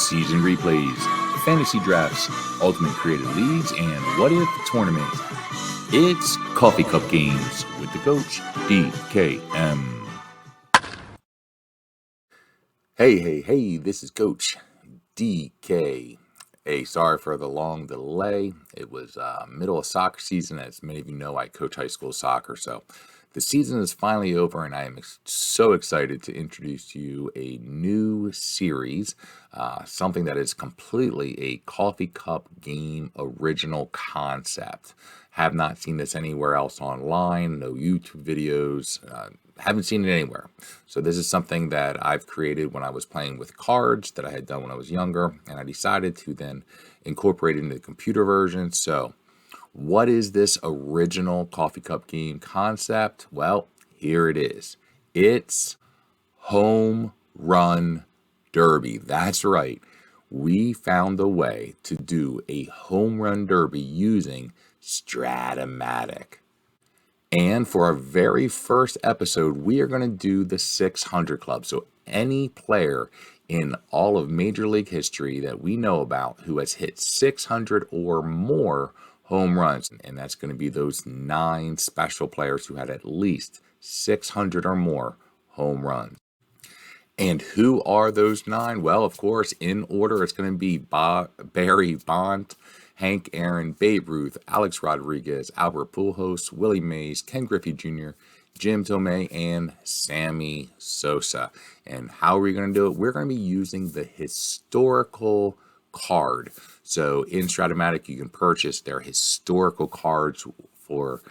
season replays, fantasy drafts, ultimate creative leagues, and what if tournament. It's Coffee Cup Games with the coach, DKM. Hey, this is Coach DK. Hey, sorry for the long delay. It was middle of soccer season. As many of you know, I coach high school soccer, so the season is finally over, and I am so excited to introduce to you a new series, something that is completely a coffee cup game original concept. Have not seen this anywhere else online, no YouTube videos, haven't seen it anywhere. So this is something that I've created when I was playing with cards that I had done when I was younger, and I decided to then incorporate it into the computer version. So what is this original coffee cup game concept? Well, here it is. It's Home Run Derby. That's right. We found a way to do a home run derby using Stratomatic. And for our very first episode, we are going to do the 600 Club. So any player in all of Major League history that we know about who has hit 600 or more home runs, and that's going to be those 9 special players who had at least 600 or more home runs. And who are those 9? Well, of course, in order, it's going to be Barry Bonds, Hank Aaron, Babe Ruth, Alex Rodriguez, Albert Pujols, Willie Mays, Ken Griffey Jr., Jim Thome, and Sammy Sosa. And how are we going to do it? We're going to be using the historical card. So in Stratomatic, you can purchase their historical cards for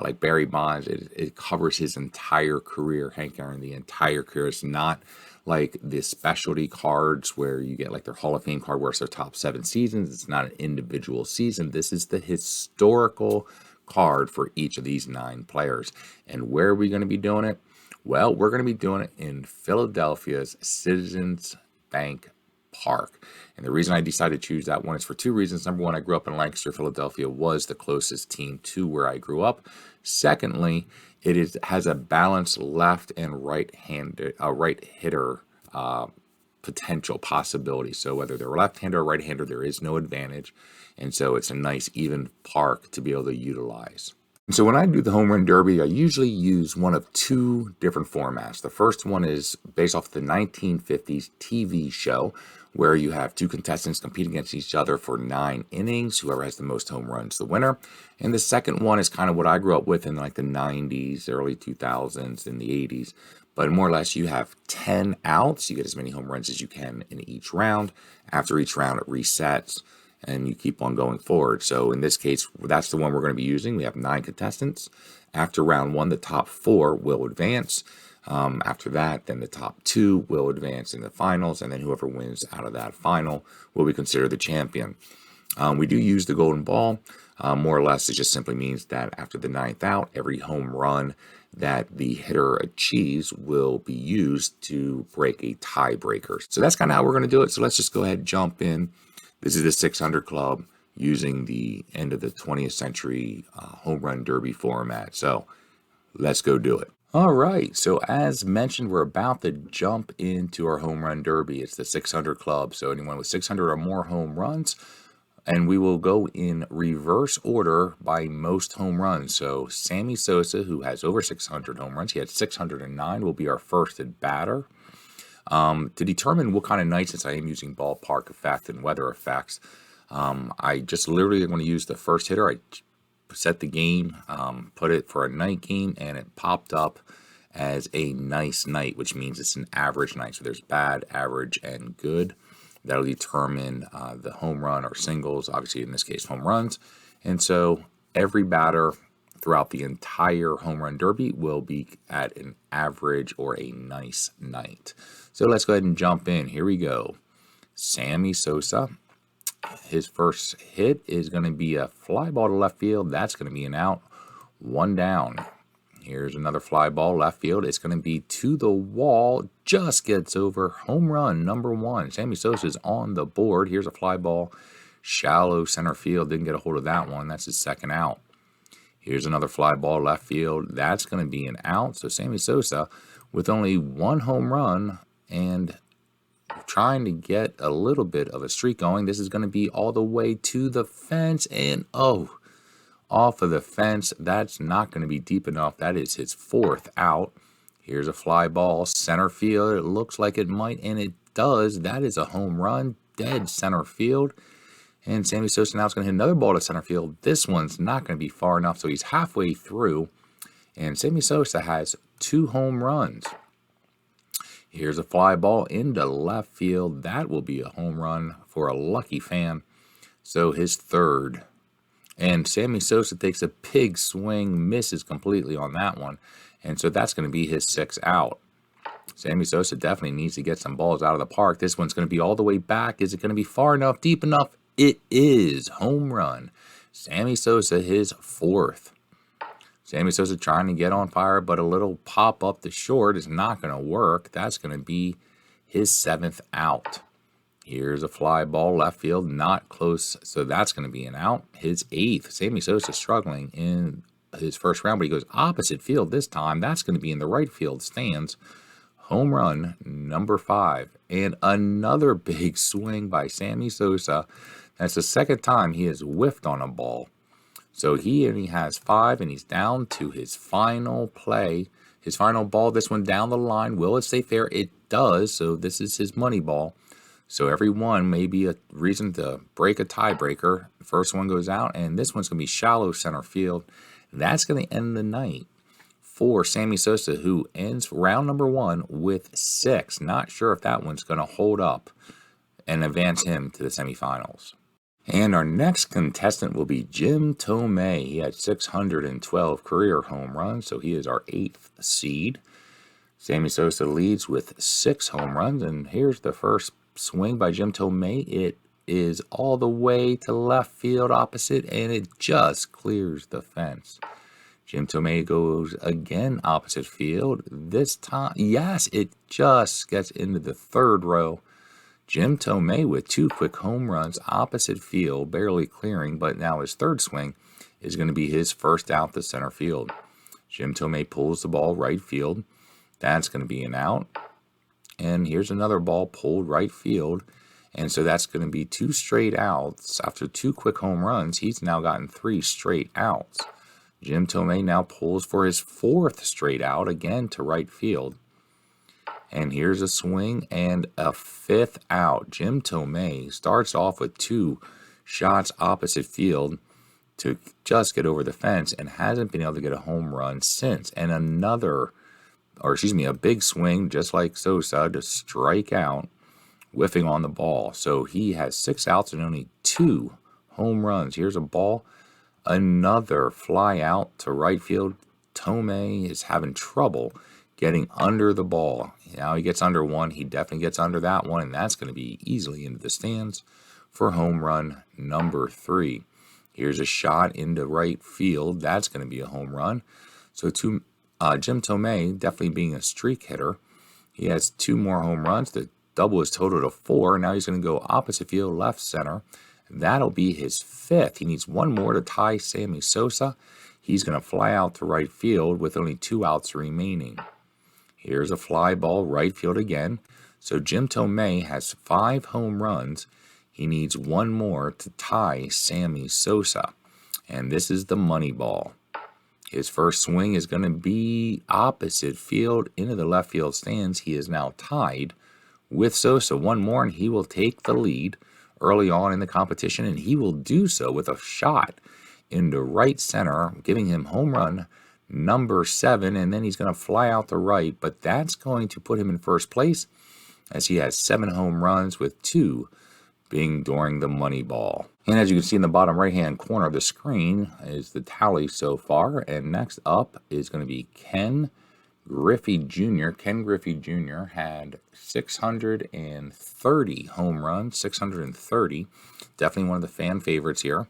like Barry Bonds. It covers his entire career. Hank Aaron, the entire career. It's not like the specialty cards where you get like their Hall of Fame card where it's their top 7 seasons. It's not an individual season. This is the historical card for each of these 9 players. And where are we going to be doing it? Well, we're going to be doing it in Philadelphia's Citizens Bank Park. And the reason I decided to choose that one is for 2 reasons. Number one, I grew up in Lancaster. Philadelphia was the closest team to where I grew up. Secondly, it has a balanced left and right hitter potential possibility. So whether they're left-hander or right-hander, there is no advantage. And so it's a nice even park to be able to utilize. And so when I do the home run derby, I usually use one of 2 different formats. The first one is based off the 1950s TV show, where you have 2 contestants compete against each other for 9 innings. Whoever has the most home runs, the winner. And the second one is kind of what I grew up with in like the 90s, early 2000s, and the 80s. But more or less, you have 10 outs. You get as many home runs as you can in each round. After each round, it resets, and you keep on going forward. So in this case, that's the one we're going to be using. We have 9 contestants. After round 1, the top 4 will advance. After that, then the top 2 will advance in the finals, and then whoever wins out of that final will be considered the champion. We do use the golden ball. More or less, it just simply means that after the 9th out, every home run that the hitter achieves will be used to break a tiebreaker. So that's kind of how we're going to do it. So let's just go ahead and jump in. This is the 600 Club using the end of the 20th century home run derby format. So let's go do it. All right, so as mentioned, we're about to jump into our home run derby. It's the 600 Club, so anyone with 600 or more home runs, and we will go in reverse order by most home runs. So Sammy Sosa, who has over 600 home runs, he had 609, will be our first batter. To determine what kind of night, since I am using ballpark effect and weather effects, I just literally am going to use the first hitter. I set the game, put it for a night game, and it popped up as a nice night, which means it's an average night. So there's bad, average, and good. That'll determine the home run or singles, obviously in this case home runs. And so every batter throughout the entire home run derby will be at an average or a nice night. So let's go ahead and jump in. Here we go. Sammy Sosa. His first hit is going to be a fly ball to left field. That's going to be an out. 1 down. Here's another fly ball left field. It's going to be to the wall. Just gets over. Home run number 1. Sammy Sosa is on the board. Here's a fly ball. Shallow center field. Didn't get a hold of that one. That's his second out. Here's another fly ball left field. That's going to be an out. So Sammy Sosa with only 1 home run and trying to get a little bit of a streak going. This is going to be all the way to the fence, and oh, off of the fence. That's not going to be deep enough. That is his 4th out. Here's a fly ball, center field. It looks like it might, and it does. That is a home run, dead center field. And Sammy Sosa now is going to hit another ball to center field. This one's not going to be far enough, so he's halfway through. And Sammy Sosa has 2 home runs. Here's a fly ball into left field. That will be a home run for a lucky fan. So his 3rd. And Sammy Sosa takes a big swing, misses completely on that one. And so that's going to be his 6th out. Sammy Sosa definitely needs to get some balls out of the park. This one's going to be all the way back. Is it going to be far enough, deep enough? It is. Home run. Sammy Sosa, his 4th. Sammy Sosa trying to get on fire, but a little pop up the short is not going to work. That's going to be his 7th out. Here's a fly ball, left field, not close, so that's going to be an out. His 8th. Sammy Sosa struggling in his first round, but he goes opposite field this time. That's going to be in the right field stands. Home run, number 5. And another big swing by Sammy Sosa. That's the 2nd time he has whiffed on a ball. So he only has 5, and he's down to his final play. His final ball, this one down the line. Will it stay fair? It does, so this is his money ball. So every one may be a reason to break a tiebreaker. The first one goes out, and this one's going to be shallow center field. That's going to end the night for Sammy Sosa, who ends round number 1 with 6. Not sure if that one's going to hold up and advance him to the semifinals. And our next contestant will be Jim Tomei. He had 612 career home runs, so he is our 8th seed. Sammy Sosa leads with 6 home runs, and here's the first swing by Jim Tomei. It is all the way to left field opposite, and it just clears the fence. Jim Tomei goes again opposite field. This time, yes, it just gets into the 3rd row. Jim Tomei with 2 quick home runs opposite field, barely clearing, but now his 3rd swing is going to be his 1st out to center field. Jim Tomei pulls the ball right field. That's going to be an out. And here's another ball pulled right field. And so that's going to be 2 straight outs. After 2 quick home runs, he's now gotten 3 straight outs. Jim Tomei now pulls for his 4th straight out, again to right field. And here's a swing and a 5th out. Jim Tomei starts off with 2 shots opposite field to just get over the fence and hasn't been able to get a home run since. And a big swing, just like Sosa, to strike out, whiffing on the ball. So he has 6 outs and only 2 home runs. Here's a ball, another fly out to right field. Tomei is having trouble getting under the ball. Now he gets under one. He definitely gets under that one, and that's going to be easily into the stands for home run number 3. Here's a shot into right field. That's going to be a home run. So Jim Tomei, definitely being a streak hitter, he has 2 more home runs to double his total to 4. Now he's going to go opposite field, left center. That'll be his 5th. He needs 1 more to tie Sammy Sosa. He's going to fly out to right field with only 2 outs remaining. Here's a fly ball right field again. So Jim Tomei has 5 home runs. He needs 1 more to tie Sammy Sosa. And this is the money ball. His first swing is going to be opposite field into the left field stands. He is now tied with Sosa. 1 more and he will take the lead early on in the competition. And he will do so with a shot into right center, giving him home run number 7, and then he's going to fly out to right, but that's going to put him in first place as he has 7 home runs, with 2 being during the money ball. And as you can see in the bottom right hand corner of the screen is the tally so far, and next up is going to be Ken Griffey Jr. Ken Griffey Jr. had 630 home runs, 630, definitely one of the fan favorites here.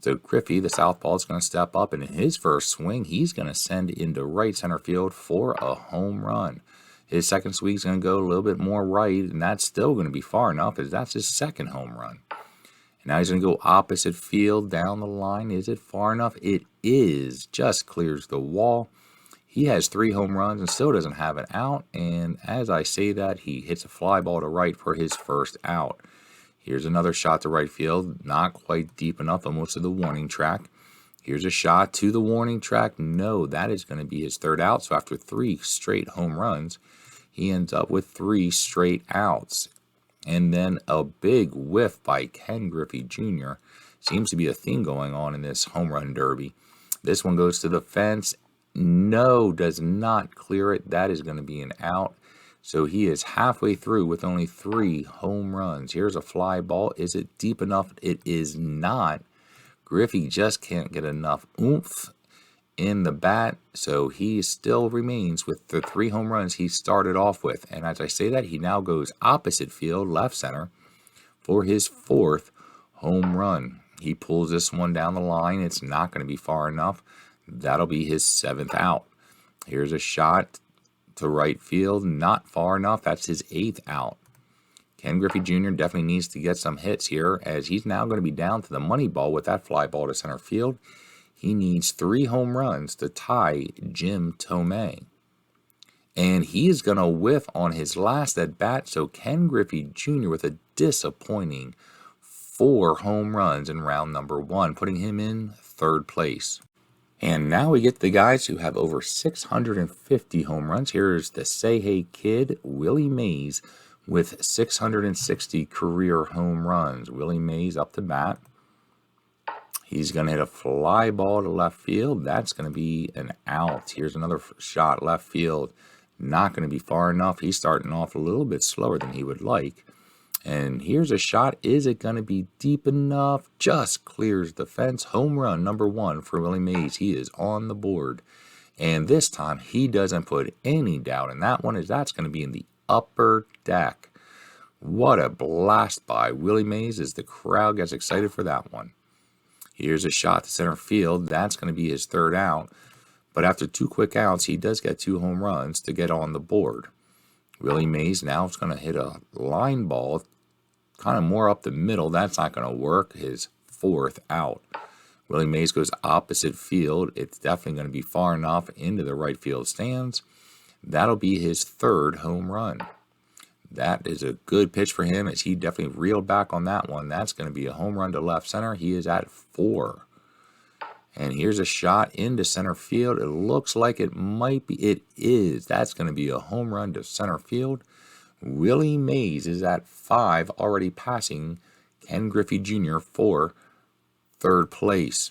So Griffey, the southpaw, is going to step up, and in his first swing, he's going to send into right center field for a home run. His second swing is going to go a little bit more right, and that's still going to be far enough, as that's his 2nd home run. And now he's going to go opposite field down the line. Is it far enough? It is. Just clears the wall. He has 3 home runs and still doesn't have an out. And as I say that, he hits a fly ball to right for his first out. Here's another shot to right field, not quite deep enough, almost to the warning track. Here's a shot to the warning track. No, that is going to be his third out. So after 3 straight home runs, he ends up with 3 straight outs. And then a big whiff by Ken Griffey Jr. Seems to be a theme going on in this home run derby. This one goes to the fence. No, does not clear it. That is going to be an out. So he is halfway through with only 3 home runs. Here's a fly ball. Is it deep enough? It is not. Griffey just can't get enough oomph in the bat, so he still remains with the 3 home runs he started off with. And as I say that, he now goes opposite field, left center, for his 4th home run. He pulls this one down the line. It's not going to be far enough. That'll be his 7th out. Here's a shot to right field, not far enough. That's his 8th out. Ken Griffey Jr. definitely needs to get some hits here, as he's now going to be down to the money ball with that fly ball to center field. He needs 3 home runs to tie Jim Thome. And he is going to whiff on his last at bat, so Ken Griffey Jr. with a disappointing 4 home runs in round number 1, putting him in 3rd place. And now we get the guys who have over 650 home runs. Here's the Say Hey Kid, Willie Mays, with 660 career home runs. Willie Mays up to bat. He's going to hit a fly ball to left field. That's going to be an out. Here's another shot left field. Not going to be far enough. He's starting off a little bit slower than he would like. And here's a shot. Is it going to be deep enough? Just clears the fence. Home run number 1 for Willie Mays. He is on the board. And this time he doesn't put any doubt in that one, as that's going to be in the upper deck. What a blast by Willie Mays as the crowd gets excited for that one. Here's a shot to center field. That's going to be his 3rd out. But after 2 quick outs, he does get 2 home runs to get on the board. Willie Mays now is going to hit a line ball, kind of more up the middle. That's not going to work. His 4th out. Willie Mays goes opposite field. It's definitely going to be far enough into the right field stands. That'll be his 3rd home run. That is a good pitch for him, as he definitely reeled back on that one. That's going to be a home run to left center. He is at 4. And here's a shot into center field. It looks like it might be. It is. That's going to be a home run to center field. Willie Mays is at 5, already passing Ken Griffey Jr. for 3rd place.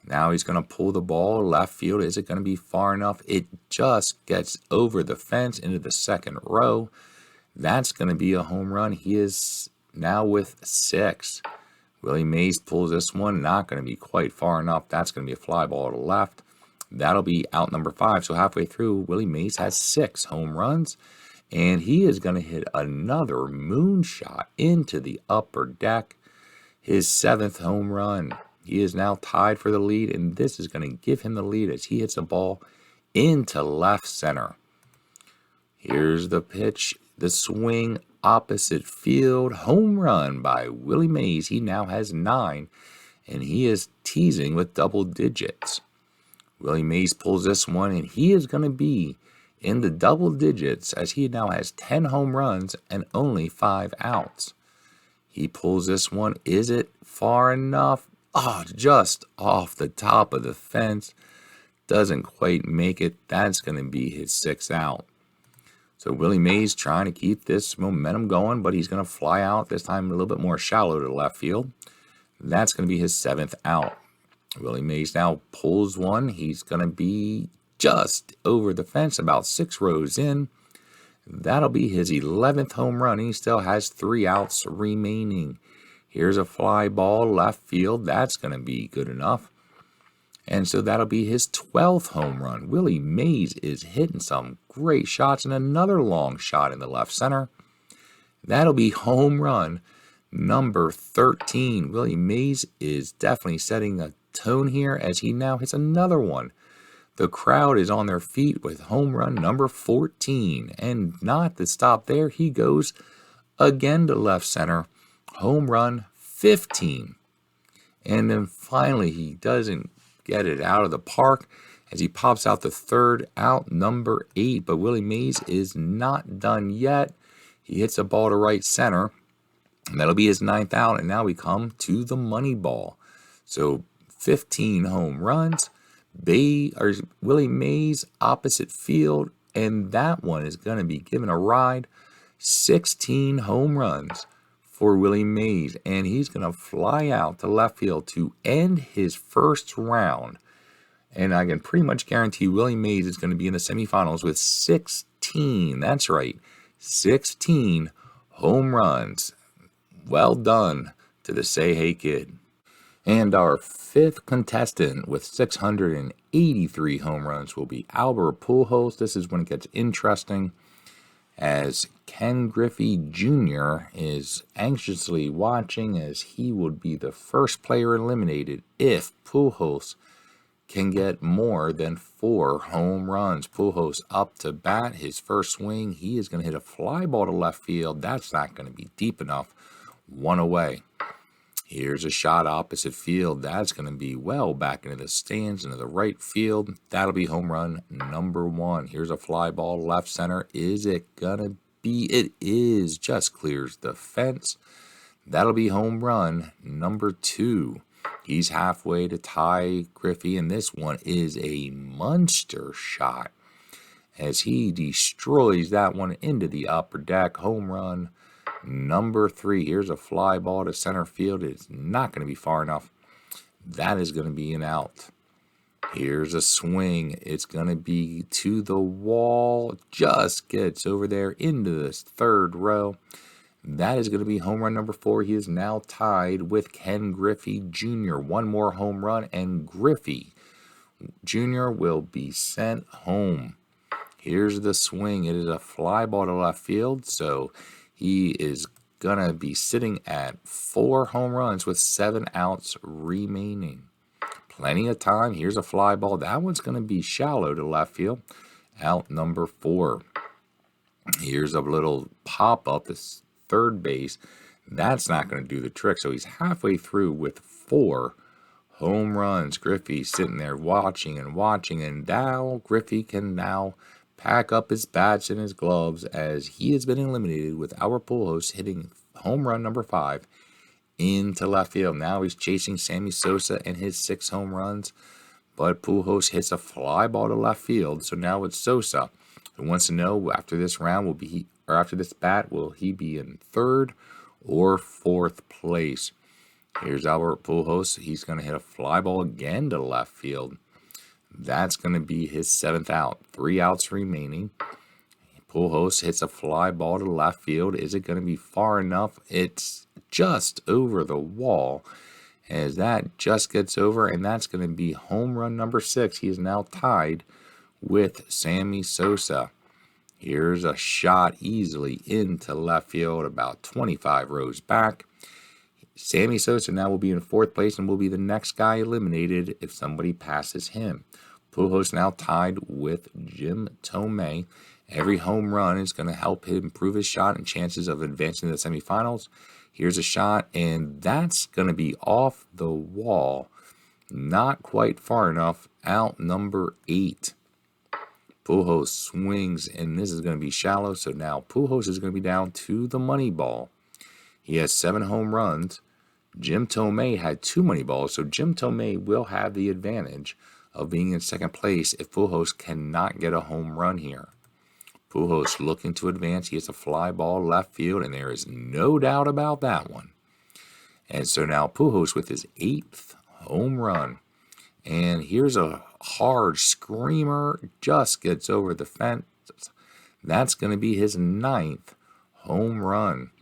Now he's going to pull the ball left field. Is it going to be far enough? It just gets over the fence into the 2nd row. That's going to be a home run. He is now with 6. Willie Mays pulls this one. Not going to be quite far enough. That's going to be a fly ball to left. That'll be out number 5. So halfway through, Willie Mays has 6 home runs. And he is going to hit another moonshot into the upper deck. His 7th home run. He is now tied for the lead, and this is going to give him the lead as he hits the ball into left center. Here's the pitch, the swing, opposite field, home run by Willie Mays. He now has 9, and he is teasing with double digits. Willie Mays pulls this one, and he is going to be in the double digits, as he now has 10 home runs and only 5 outs. He pulls this one. Is it far enough? Oh, just off the top of the fence. Doesn't quite make it. That's going to be his 6th out. So Willie Mays trying to keep this momentum going, but he's going to fly out this time a little bit more shallow to the left field. That's going to be his 7th out. Willie Mays now pulls one. He's going to be just over the fence, about 6 rows in. That'll be his 11th home run. He still has 3 outs remaining. Here's a fly ball left field. That's going to be good enough. And so that'll be his 12th home run. Willie Mays is hitting some great shots, and another long shot in the left center. That'll be home run number 13. Willie Mays is definitely setting a tone here as he now hits another one. The crowd is on their feet with home run number 14. And not to stop there, he goes again to left center. Home run 15. And then finally, he doesn't get it out of the park, as he pops out the third out, number 8. But Willie Mays is not done yet. He hits a ball to right center, and that'll be his 9th out. And now we come to the money ball. So 15 home runs. Willie Mays opposite field, and that one is going to be given a ride. 16 home runs for Willie Mays, and he's going to fly out to left field to end his first round. And I can pretty much guarantee Willie Mays is going to be in the semifinals with 16. That's right, 16 home runs. Well done to the Say Hey Kid. And our 5th contestant with 683 home runs will be Albert Pujols. This is when it gets interesting, as Ken Griffey Jr. is anxiously watching, as he would be the first player eliminated if Pujols can get more than 4 home runs. Pujols up to bat, his first swing, he is going to hit a fly ball to left field. That's not going to be deep enough. 1 away. Here's a shot opposite field. That's going to be well back into the stands, into the right field. That'll be home run number 1. Here's a fly ball left center. Is it going to be? It is. Just clears the fence. That'll be home run number 2. He's halfway to tie Griffey, and this one is a monster shot as he destroys that one into the upper deck. Home run number 3. Here's a fly ball to center field. It's not going to be far enough. That is going to be an out. Here's a swing. It's going to be to the wall. Just gets over there into this third row. That is going to be home run number 4. He is now tied with Ken Griffey Jr. 1 more home run, and Griffey Jr. will be sent home. Here's the swing. It is a fly ball to left field, so he is going to be sitting at 4 home runs with 7 outs remaining. Plenty of time. Here's a fly ball. That one's going to be shallow to left field. Out number 4. Here's a little pop-up, this third base. That's not going to do the trick. So he's halfway through with 4 home runs. Griffey sitting there watching, and now Griffey can now pack up his bats and his gloves, as he has been eliminated with Albert Pujols hitting home run number 5 into left field. Now he's chasing Sammy Sosa and his 6 home runs, but Pujols hits a fly ball to left field. So now it's Sosa who wants to know, after this round after this bat, will he be in 3rd or 4th place? Here's Albert Pujols. He's going to hit a fly ball again to left field. That's going to be his 7th out. 3 outs remaining. Pujols hits a fly ball to left field. Is it going to be far enough? It's just over the wall, as that just gets over, and that's going to be home run number 6. He is now tied with Sammy Sosa. Here's a shot easily into left field, about 25 rows back. Sammy Sosa now will be in 4th place and will be the next guy eliminated if somebody passes him. Pujols now tied with Jim Thome. Every home run is going to help him improve his shot and chances of advancing to the semifinals. Here's a shot, and that's going to be off the wall. Not quite far enough. Out number 8. Pujols swings, and this is going to be shallow. So now Pujols is going to be down to the money ball. He has 7 home runs. Jim Thome had 2 money balls, so Jim Thome will have the advantage of being in 2nd place if Pujols cannot get a home run here. Pujols looking to advance. He hits a fly ball left field, and there is no doubt about that one. And so now Pujols with his 8th home run. And here's a hard screamer, just gets over the fence. That's going to be his 9th home run.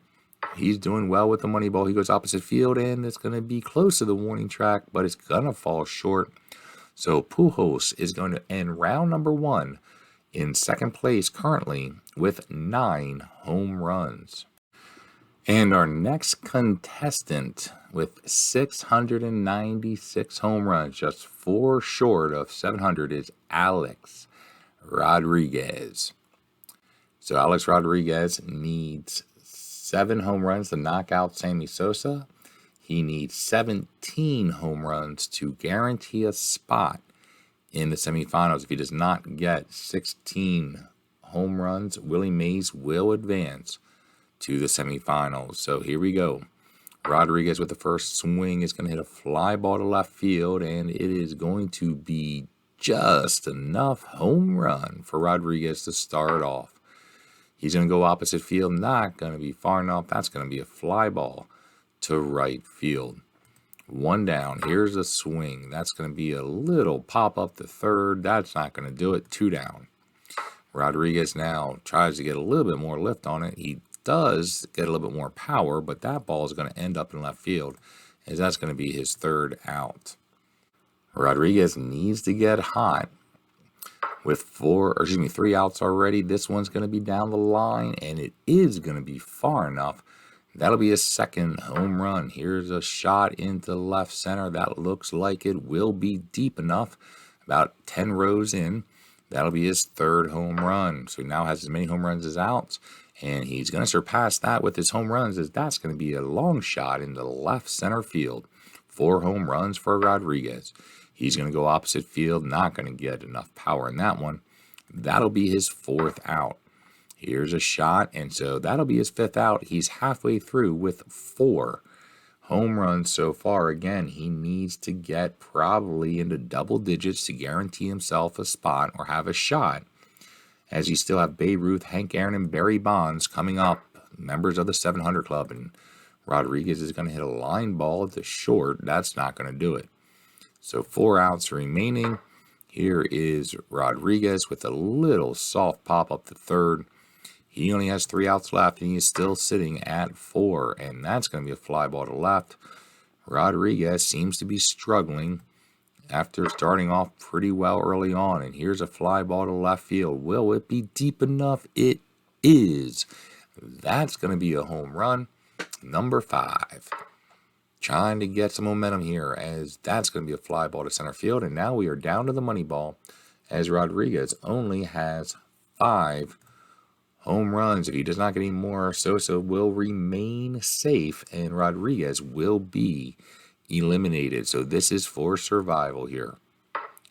He's doing well with the money ball. He goes opposite field, and it's going to be close to the warning track, but it's going to fall short. So Pujols is going to end round number 1 in 2nd place currently with 9 home runs. And our next contestant with 696 home runs, just 4 short of 700, is Alex Rodriguez. So Alex Rodriguez needs 7 home runs to knock out Sammy Sosa. He needs 17 home runs to guarantee a spot in the semifinals. If he does not get 16 home runs, Willie Mays will advance to the semifinals. So here we go. Rodriguez with the first swing is going to hit a fly ball to left field, and it is going to be just enough home run for Rodriguez to start off. He's going to go opposite field, not going to be far enough. That's going to be a fly ball to right field. One down. Here's a swing. That's going to be a little pop up to third. That's not going to do it. Two down. Rodriguez now tries to get a little bit more lift on it. He does get a little bit more power, but that ball is going to end up in left field, as that's going to be his third out. Rodriguez needs to get hot with 3 outs already. This one's going to be down the line, and it is going to be far enough. That'll be his second home run. Here's a shot into left center. That looks like it will be deep enough, about 10 rows in. That'll be his third home run. So he now has as many home runs as outs, and he's going to surpass that with his home runs, as that's going to be a long shot into left center field. 4 home runs for Rodriguez. He's going to go opposite field, not going to get enough power in that one. That'll be his 4th out. Here's a shot, and so that'll be his 5th out. He's halfway through with 4 home runs so far. Again, he needs to get probably into double digits to guarantee himself a spot or have a shot, as you still have Babe Ruth, Hank Aaron, and Barry Bonds coming up, members of the 700 Club, and Rodriguez is going to hit a line ball to short. That's not going to do it. So 4 outs remaining. Here is Rodriguez with a little soft pop up to third. He only has 3 outs left, and he is still sitting at 4, and that's going to be a fly ball to left. Rodriguez seems to be struggling after starting off pretty well early on, and here's a fly ball to left field. Will it be deep enough? It is. That's going to be a home run, number 5. Trying to get some momentum here, as that's going to be a fly ball to center field, and now we are down to the money ball, as Rodriguez only has 5 home runs. If he does not get any more, Sosa will remain safe, and Rodriguez will be eliminated. So this is for survival here.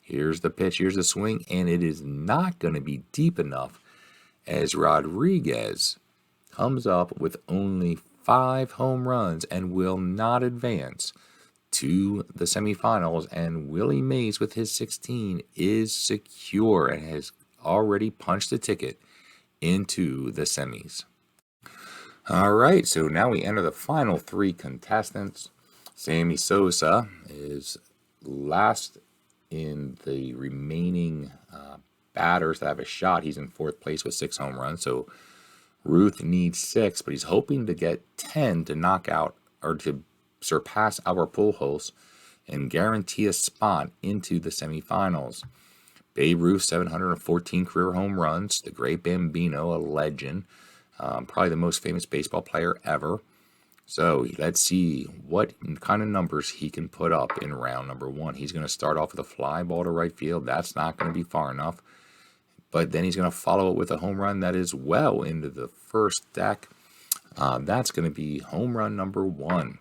Here's the pitch, here's the swing, and it is not going to be deep enough, as Rodriguez comes up with only 5 home runs and will not advance to the semifinals. And Willie Mays with his 16 is secure and has already punched the ticket into the semis. All right, so now we enter the final 3 contestants. Sammy Sosa is last in the remaining batters that have a shot. He's in 4th place with 6 home runs. So Ruth needs 6, but he's hoping to get 10 to knock out or to surpass Albert Pujols and guarantee a spot into the semifinals. Babe Ruth, 714 career home runs. The great Bambino, a legend. Probably the most famous baseball player ever. So let's see what kind of numbers he can put up in round number 1. He's going to start off with a fly ball to right field. That's not going to be far enough. But then he's going to follow it with a home run that is well into the first deck. That's going to be home run number 1.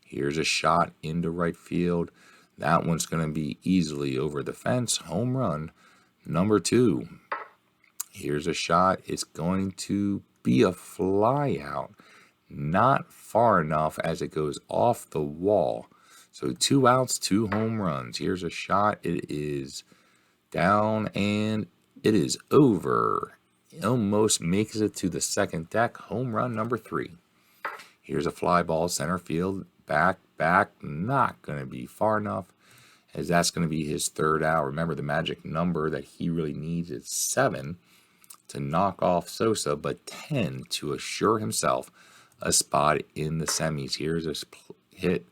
Here's a shot into right field. That one's going to be easily over the fence. Home run number 2. Here's a shot. It's going to be a fly out. Not far enough, as it goes off the wall. So 2 outs, 2 home runs. Here's a shot. It is down, and it is over. It almost makes it to the second deck. Home run number 3. Here's a fly ball, center field. Back. Not going to be far enough, as that's going to be his 3rd out. Remember, the magic number that he really needs is 7 to knock off Sosa, but 10 to assure himself a spot in the semis. Here's a hit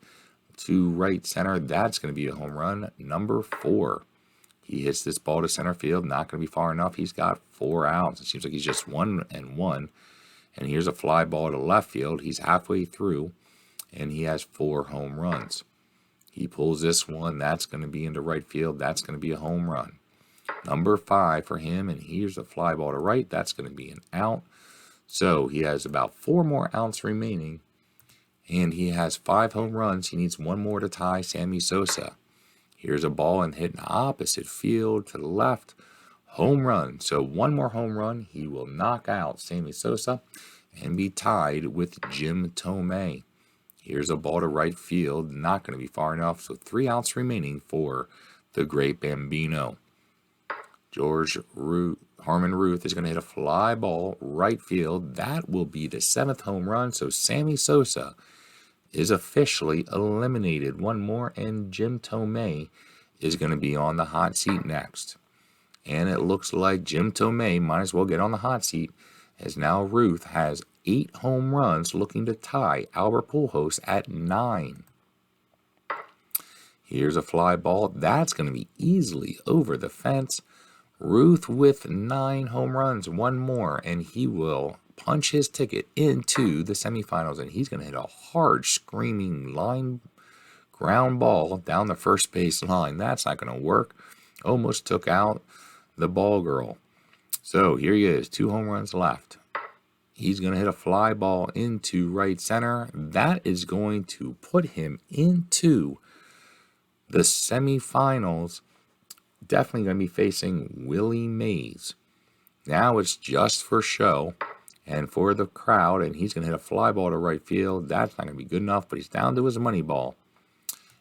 to right center. That's going to be a home run number 4. He hits this ball to center field, not going to be far enough. He's got 4 outs. It seems like he's just 1-1. And here's a fly ball to left field. He's halfway through, and he has 4 home runs. He pulls this one. That's going to be into right field. That's going to be a home run. Number 5 for him, and here's a fly ball to right. That's going to be an out. So he has about 4 more outs remaining, and he has 5 home runs. He needs 1 more to tie Sammy Sosa. Here's a ball and hitting opposite field to the left. Home run. So one more home run. He will knock out Sammy Sosa and be tied with Jim Tomei. Here's a ball to right field. Not going to be far enough. So 3 outs remaining for the great Bambino. Harmon Ruth is going to hit a fly ball right field. That will be the 7th home run. So Sammy Sosa is officially eliminated. One more, and Jim Tomei is going to be on the hot seat next. And it looks like Jim Tomei might as well get on the hot seat, as now Ruth has 8 home runs, looking to tie Albert Pujols at 9. Here's a fly ball. That's going to be easily over the fence. Ruth with 9 home runs, one more, and he will punch his ticket into the semifinals, and he's going to hit a hard, screaming line ground ball down the first base line. That's not going to work. Almost took out the ball girl. So here he is, 2 home runs left. He's going to hit a fly ball into right center. That is going to put him into the semifinals. Definitely going to be facing Willie Mays. Now it's just for show and for the crowd, and he's going to hit a fly ball to right field. That's not going to be good enough, but he's down to his money ball.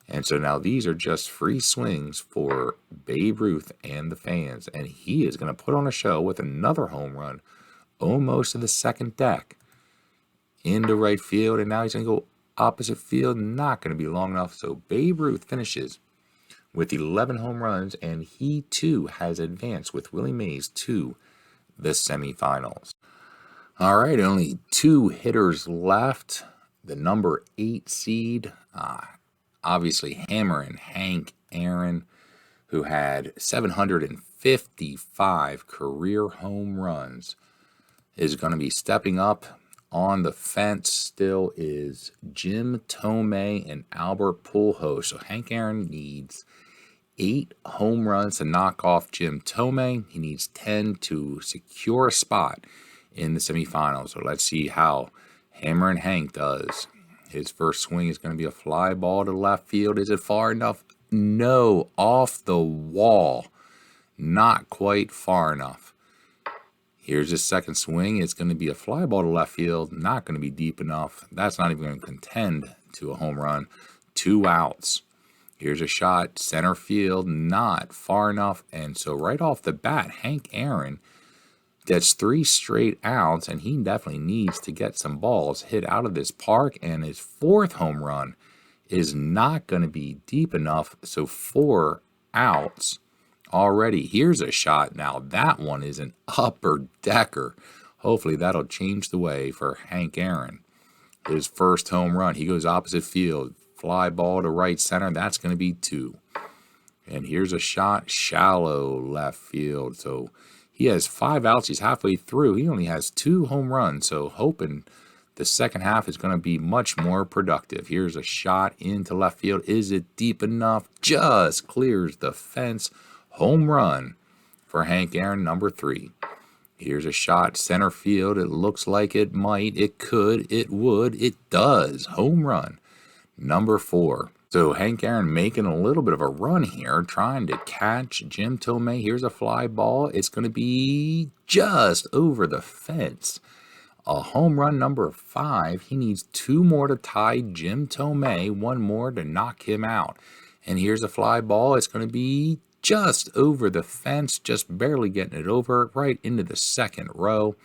And so now these are just free swings for Babe Ruth and the fans, and he is going to put on a show with another home run almost to the second deck into right field, and now he's going to go opposite field. Not going to be long enough, so Babe Ruth finishes with 11 home runs, and he too has advanced with Willie Mays to the semifinals. All right, only 2 hitters left. The number 8 seed, obviously hammering Hank Aaron, who had 755 career home runs, is going to be stepping up. On the fence still is Jim Tomei and Albert Pujols. So Hank Aaron needs 8 home runs to knock off Jim Tomei. He needs 10 to secure a spot in the semifinals. So let's see how Hammerin' Hank does. His first swing is going to be a fly ball to left field. Is it far enough? No, off the wall. Not quite far enough. Here's his second swing. It's going to be a fly ball to left field. Not going to be deep enough. That's not even going to contend to a home run. 2 outs. Here's a shot, center field, not far enough. And so right off the bat, Hank Aaron gets 3 straight outs, and he definitely needs to get some balls hit out of this park. And his 4th home run is not going to be deep enough. So 4 outs already. Here's a shot. Now that one is an upper decker. Hopefully that'll change the way for Hank Aaron. His first home run, he goes opposite field. Fly ball to right center. That's going to be 2. And here's a shot, shallow left field. So he has 5 outs. He's halfway through. He only has 2 home runs. So hoping the second half is going to be much more productive. Here's a shot into left field. Is it deep enough? Just clears the fence. Home run for Hank Aaron, number 3. Here's a shot, center field. It looks like it might, it could, it would, it does. Home run, number 4. So Hank Aaron making a little bit of a run here, trying to catch Jim Tomei. Here's a fly ball. It's going to be just over the fence. A home run, number 5. He needs 2 more to tie Jim Tomei, 1 more to knock him out. And here's a fly ball. It's going to be just over the fence, just barely getting it over, right into the second row.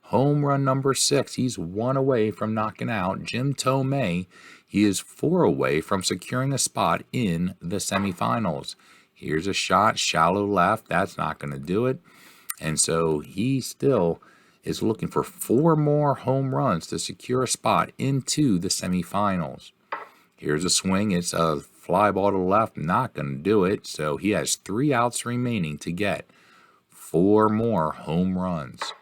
Home run number 6. He's 1 away from knocking out Jim Tomei. He is 4 away from securing a spot in the semifinals. Here's a shot, shallow left. That's not going to do it. And so he still is looking for 4 more home runs to secure a spot into the semifinals. Here's a swing. It's a fly ball to left. Not going to do it. So he has 3 outs remaining to get 4 more home runs.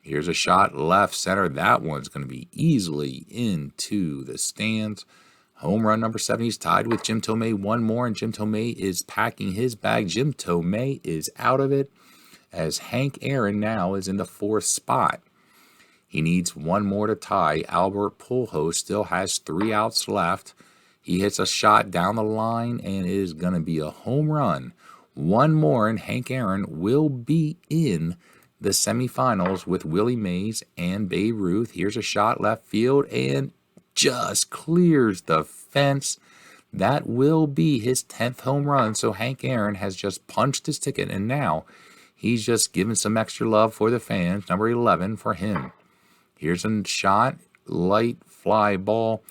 Here's a shot, left center. That one's going to be easily into the stands. Home run number 7. He's tied with Jim Tomei. 1 more, and Jim Tomei is packing his bag. Jim Tomei is out of it, as Hank Aaron now is in the 4th spot. He needs 1 more to tie. Albert Pujols still has 3 outs left. He hits a shot down the line, and it is going to be a home run. One more, and Hank Aaron will be in the semifinals with Willie Mays and Babe Ruth. Here's a shot left field, and just clears the fence. That will be his 10th home run. So Hank Aaron has just punched his ticket, and now he's just giving some extra love for the fans. Number 11 for him. Here's a shot, light fly ball.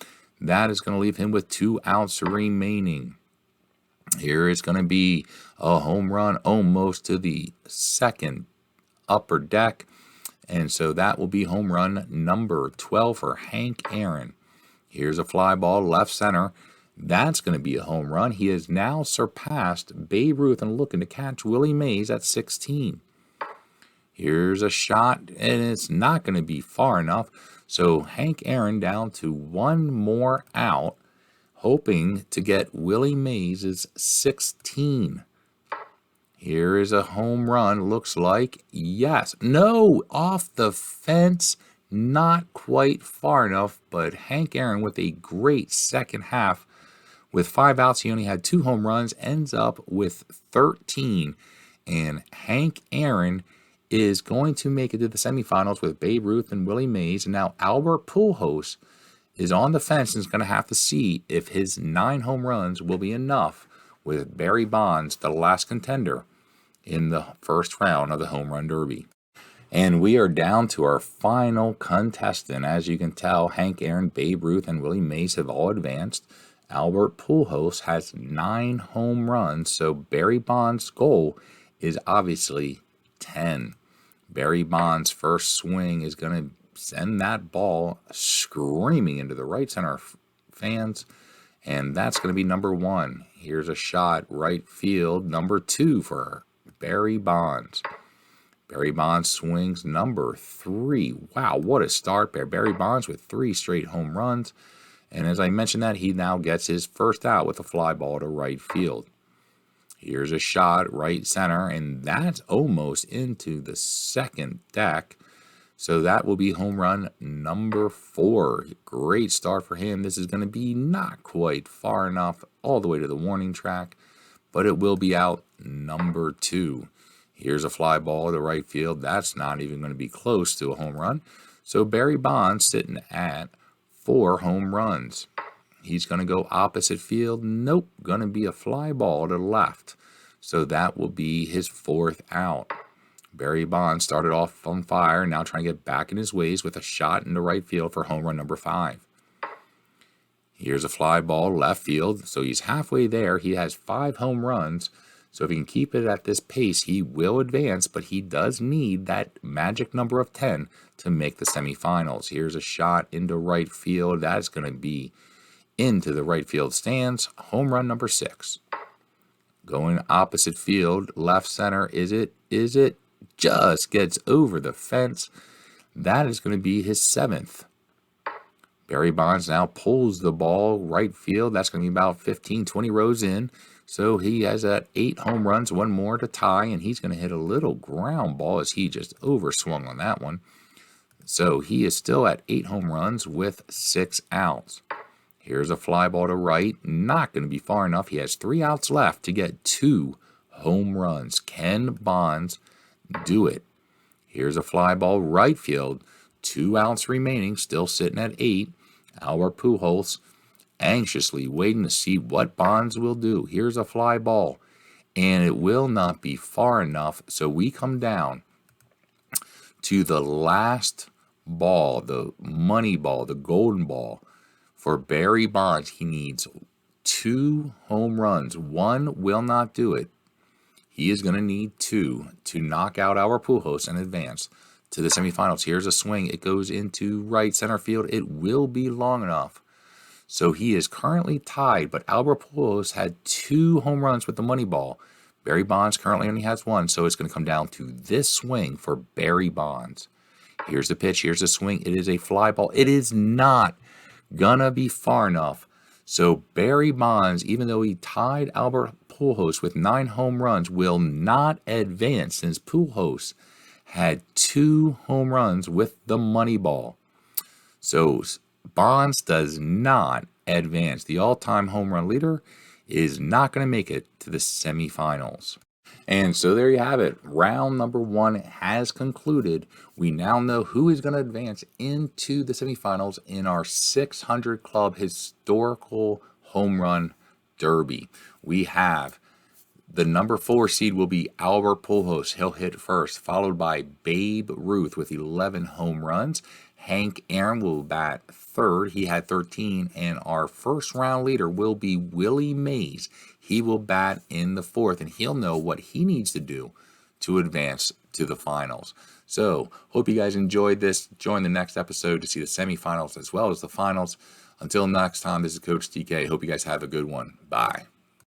That is going to leave him with 2 outs remaining. Here is going to be a home run almost to the second upper deck. And so that will be home run number 12 for Hank Aaron. Here's a fly ball left center. That's going to be a home run. He has now surpassed Babe Ruth and looking to catch Willie Mays at 16. Here's a shot, and it's not going to be far enough. So Hank Aaron down to 1 more out, hoping to get Willie Mays' 16. Here is a home run, looks like. Yes. No, off the fence. Not quite far enough, but Hank Aaron with a great second half. With 5 outs, he only had 2 home runs, ends up with 13. And Hank Aaron is going to make it to the semifinals with Babe Ruth and Willie Mays. And now Albert Pujols is on the fence and is going to have to see if his 9 home runs will be enough with Barry Bonds, the last contender, in the first round of the Home Run Derby. And we are down to our final contestant. As you can tell, Hank Aaron, Babe Ruth, and Willie Mays have all advanced. Albert Pujols has 9 home runs, so Barry Bonds' goal is obviously 10. Barry Bonds' first swing is going to send that ball screaming into the right center fans, and that's going to be number 1. Here's a shot right field, number 2 for Barry Bonds. Barry Bonds swings number 3. Wow, what a start there. Barry Bonds with 3 straight home runs. And as I mentioned that, he now gets his first out with a fly ball to right field. Here's a shot right center, and that's almost into the second deck. So that will be home run number 4. Great start for him. This is going to be not quite far enough all the way to the warning track, but it will be out number 2. Here's a fly ball to right field. That's not even going to be close to a home run. So Barry Bonds sitting at 4 home runs. He's going to go opposite field. Nope, going to be a fly ball to left. So that will be his 4th out. Barry Bonds started off on fire, now trying to get back in his ways with a shot into right field for home run number 5. Here's a fly ball left field. So he's halfway there. He has 5 home runs. So if he can keep it at this pace, he will advance, but he does need that magic number of 10 to make the semifinals. Here's a shot into right field. That's going to be into the right field stands. Home run number 6. Going opposite field, left center. Is it? Just gets over the fence. That is going to be his 7th. Barry Bonds now pulls the ball right field. That's going to be about 15, 20 rows in. So he has 8 home runs, 1 more to tie, and he's going to hit a little ground ball as he just overswung on that one. So he is still at 8 home runs with 6 outs. Here's a fly ball to right, not going to be far enough. He has 3 outs left to get 2 home runs. Can Bonds do it? Here's a fly ball right field, 2 outs remaining, still sitting at 8. Albert Pujols anxiously waiting to see what Bonds will do. Here's a fly ball, and it will not be far enough. So we come down to the last ball, the money ball, the golden ball. For Barry Bonds, he needs 2 home runs. 1 will not do it. He is going to need 2 to knock out Albert Pujols and advance to the semifinals. Here's a swing. It goes into right center field. It will be long enough. So he is currently tied, but Albert Pujols had 2 home runs with the money ball. Barry Bonds currently only has 1, so it's going to come down to this swing for Barry Bonds. Here's the pitch. Here's the swing. It is a fly ball. It is not going to be far enough. So Barry Bonds, even though he tied Albert Pujols with 9 home runs, will not advance since Pujols had 2 home runs with the money ball. So Bonds does not advance. The all-time home run leader is not going to make it to the semifinals. And so there you have it. Round number 1 has concluded. We now know who is going to advance into the semifinals in our 600 Club Historical Home Run Derby. We have the number 4 seed will be Albert Pujols. He'll hit first, followed by Babe Ruth with 11 home runs. Hank Aaron will bat third. He had 13. And our first round leader will be Willie Mays. He will bat in the 4th, and he'll know what he needs to do to advance to the finals. So, hope you guys enjoyed this. Join the next episode to see the semifinals as well as the finals. Until next time, this is Coach DK. Hope you guys have a good one. Bye.